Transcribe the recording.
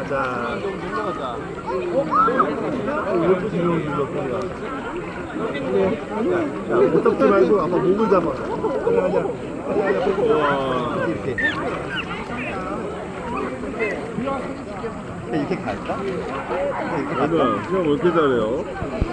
가자. 이것도 지금 눌렀구나. 야, 못 잡지 말고 아마 목을 잡아. 가자. 이렇게. 이렇게 갈까? 맞아. 시험 왜 이렇게 잘해요?